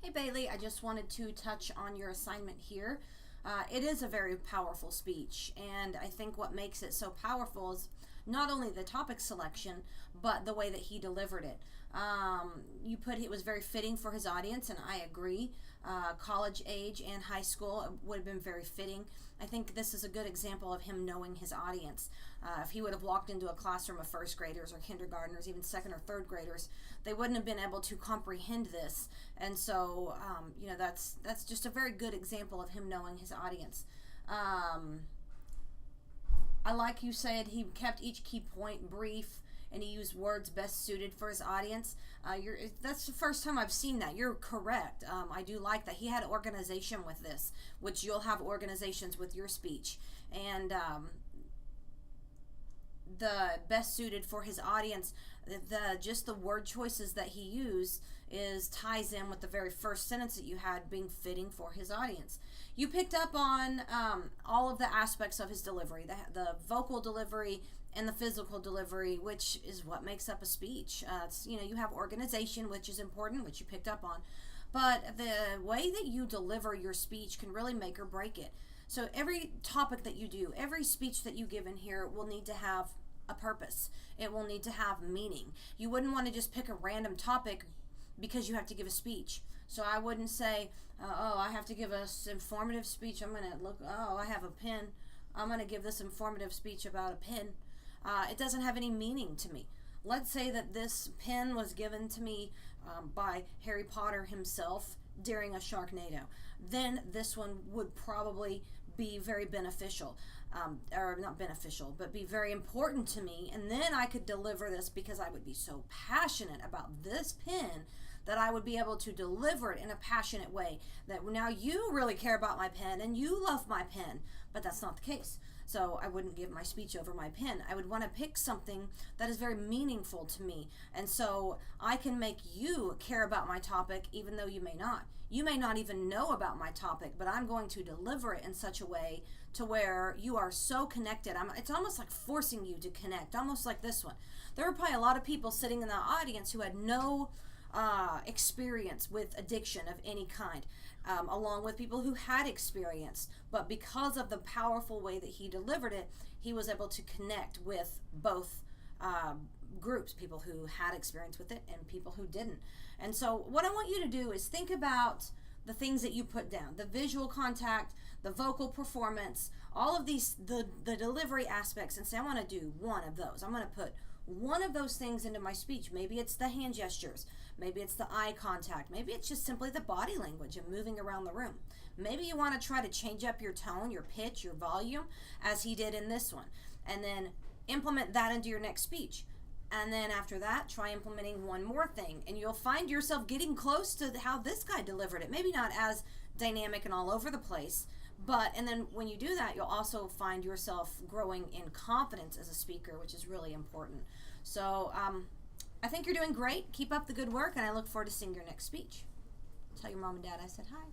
Hey Bailey, I just wanted to touch on your assignment here. It is a very powerful speech, and I think what makes it so powerful is not only the topic selection, but the way that he delivered it. You put it was very fitting for his audience, and I agree. College age and high school would have been very fitting. I think this is a good example of him knowing his audience. If he would have walked into a classroom of first graders or kindergartners, even second or third graders, they wouldn't have been able to comprehend this. And so, that's just a very good example of him knowing his audience. I like you said he kept each key point brief and he used words best suited for his audience. That's the first time I've seen that. You're correct. I do like that he had organization with this, which you'll have organizations with your speech. And the best suited for his audience, the word choices that he used is ties in with the very first sentence that you had being fitting for his audience. You picked up on all of the aspects of his delivery, the vocal delivery and the physical delivery, which is what makes up a speech. You have organization, which is important, which you picked up on, but the way that you deliver your speech can really make or break it. So every topic that you do, every speech that you give in here will need to have a purpose. It will need to have meaning. You wouldn't want to just pick a random topic because you have to give a speech. So I wouldn't say, I have to give a informative speech. I'm going to look, I have a pen. I'm going to give this informative speech about a pen. It doesn't have any meaning to me. Let's say that this pen was given to me by Harry Potter himself during a Sharknado. Then this one would probably be very beneficial, or not beneficial, but be very important to me. And then I could deliver this because I would be so passionate about this pen that I would be able to deliver it in a passionate way. That now you really care about my pen and you love my pen, but that's not the case. So I wouldn't give my speech over my pen. I would want to pick something that is very meaningful to me. And so I can make you care about my topic even though you may not. You may not even know about my topic, but I'm going to deliver it in such a way to where you are so connected. It's almost like forcing you to connect, almost like this one. There were probably a lot of people sitting in the audience who had no experience with addiction of any kind, along with people who had experience. But because of the powerful way that he delivered it, he was able to connect with both groups, people who had experience with it and people who didn't. And so what I want you to do is think about the things that you put down, the visual contact, the vocal performance, all of these, the delivery aspects, and say, I want to do one of those. I'm going to put one of those things into my speech. Maybe it's the hand gestures. Maybe it's the eye contact. Maybe it's just simply the body language and moving around the room. Maybe you want to try to change up your tone, your pitch, your volume, as he did in this one. And then implement that into your next speech. And then after that, try implementing one more thing. And you'll find yourself getting close to how this guy delivered it. Maybe not as dynamic and all over the place, and then when you do that, you'll also find yourself growing in confidence as a speaker, which is really important. So I think you're doing great. Keep up the good work, and I look forward to seeing your next speech. Tell your mom and dad I said hi.